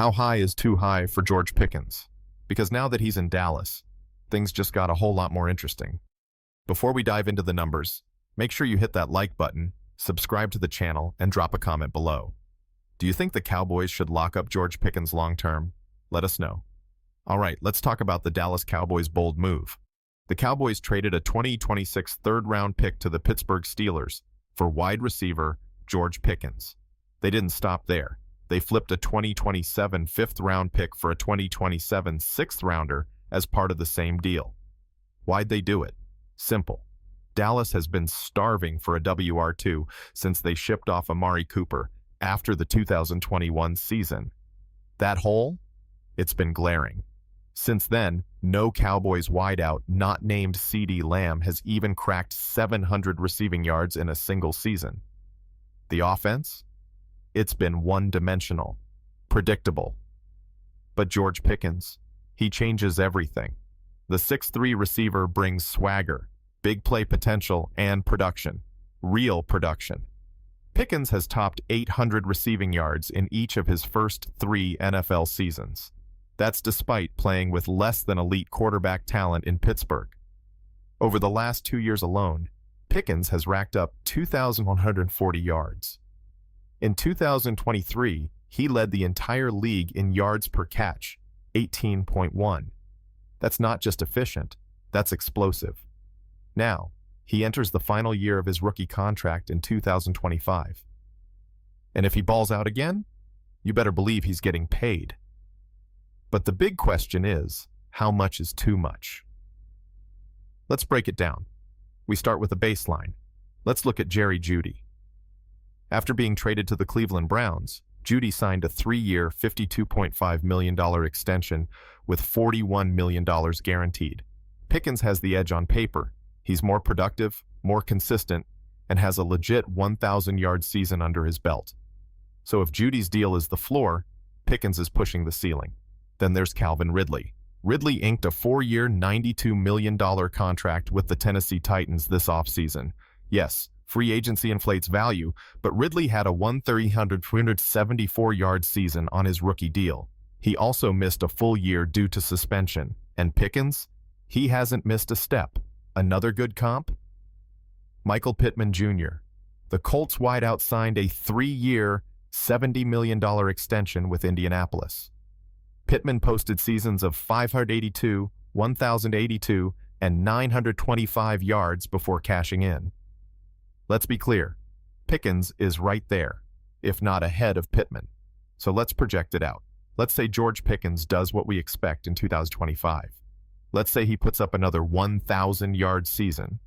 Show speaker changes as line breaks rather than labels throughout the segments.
How high is too high for George Pickens? Because now that he's in Dallas, things just got a whole lot more interesting. Before we dive into the numbers, make sure you hit that like button, subscribe to the channel, and drop a comment below. Do you think the Cowboys should lock up George Pickens long term? Let us know. All right, let's talk about the Dallas Cowboys' bold move. The Cowboys traded a 2026 third-round pick to the Pittsburgh Steelers for wide receiver George Pickens. They didn't stop there. They flipped a 2027 fifth-round pick for a 2027 sixth-rounder as part of the same deal. Why'd they do it? Simple. Dallas has been starving for a WR2 since they shipped off Amari Cooper after the 2021 season. That hole? It's been glaring. Since then, no Cowboys wideout not named CeeDee Lamb has even cracked 700 receiving yards in a single season. The offense? It's been one-dimensional, predictable. But George Pickens, he changes everything. The 6'3" receiver brings swagger, big play potential, and production. Real production. Pickens has topped 800 receiving yards in each of his first 3 NFL seasons. That's despite playing with less than elite quarterback talent in Pittsburgh. Over the last 2 years alone, Pickens has racked up 2,140 yards. In 2023, he led the entire league in yards per catch, 18.1. That's not just efficient, that's explosive. Now, he enters the final year of his rookie contract in 2025. And if he balls out again, you better believe he's getting paid. But the big question is, how much is too much? Let's break it down. We start with a baseline. Let's look at Jeudy. After being traded to the Cleveland Browns, Jeudy signed a 3-year, $52.5 million extension with $41 million guaranteed. Pickens has the edge on paper. He's more productive, more consistent, and has a legit 1,000-yard season under his belt. So if Jeudy's deal is the floor, Pickens is pushing the ceiling. Then there's Calvin Ridley. Ridley inked a 4-year, $92 million contract with the Tennessee Titans this offseason. Yes, free agency inflates value, but Ridley had a 374-yard season on his rookie deal. He also missed a full year due to suspension. And Pickens? He hasn't missed a step. Another good comp? Michael Pittman Jr. The Colts wideout signed a 3-year, $70 million extension with Indianapolis. Pittman posted seasons of 582, 1,082, and 925 yards before cashing in. Let's be clear, Pickens is right there, if not ahead of Pittman. So let's project it out. Let's say George Pickens does what we expect in 2025. Let's say he puts up another 1,000-yard season,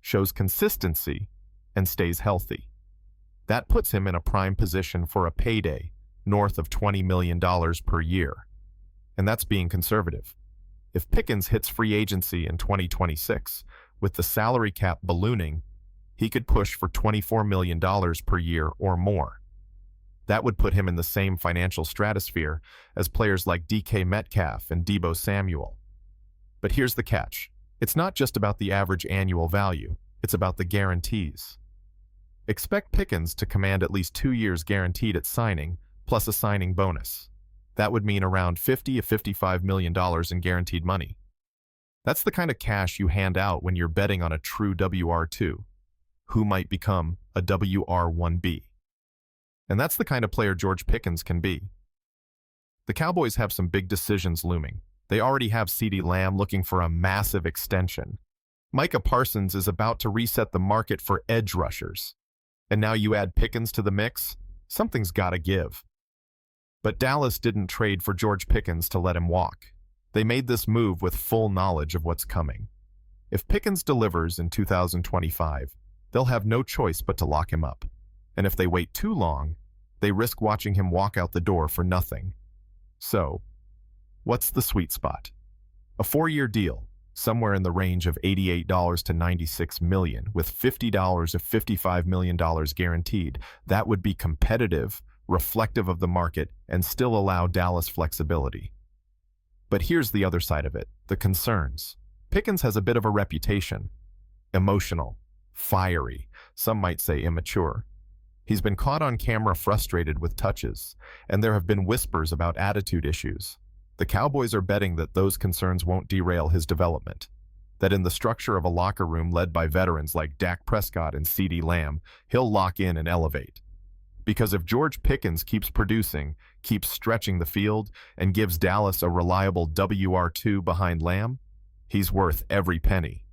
shows consistency, and stays healthy. That puts him in a prime position for a payday north of $20 million per year. And that's being conservative. If Pickens hits free agency in 2026, with the salary cap ballooning, he could push for $24 million per year or more. That would put him in the same financial stratosphere as players like DK Metcalf and Deebo Samuel. But here's the catch. It's not just about the average annual value, it's about the guarantees. Expect Pickens to command at least 2 years guaranteed at signing, plus a signing bonus. That would mean around $50 to $55 million in guaranteed money. That's the kind of cash you hand out when you're betting on a true WR2, who might become a WR1B. And that's the kind of player George Pickens can be. The Cowboys have some big decisions looming. They already have CeeDee Lamb looking for a massive extension. Micah Parsons is about to reset the market for edge rushers. And now you add Pickens to the mix, something's gotta give. But Dallas didn't trade for George Pickens to let him walk. They made this move with full knowledge of what's coming. If Pickens delivers in 2025, they'll have no choice but to lock him up. And if they wait too long, they risk watching him walk out the door for nothing. So, what's the sweet spot? A 4-year deal, somewhere in the range of $88 to $96 million, with $50 to $55 million guaranteed. That would be competitive, reflective of the market, and still allow Dallas flexibility. But here's the other side of it, the concerns. Pickens has a bit of a reputation. Emotional, fiery, some might say immature. He's been caught on camera frustrated with touches, and there have been whispers about attitude issues. The Cowboys are betting that those concerns won't derail his development, that in the structure of a locker room led by veterans like Dak Prescott and CeeDee Lamb, he'll lock in and elevate. Because if George Pickens keeps producing, keeps stretching the field, and gives Dallas a reliable WR2 behind Lamb, he's worth every penny.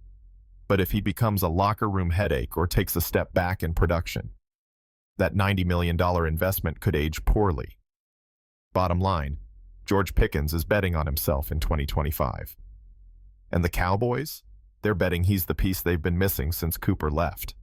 But if he becomes a locker room headache or takes a step back in production, that $90 million investment could age poorly. Bottom line, George Pickens is betting on himself in 2025. And the Cowboys? They're betting he's the piece they've been missing since Cooper left.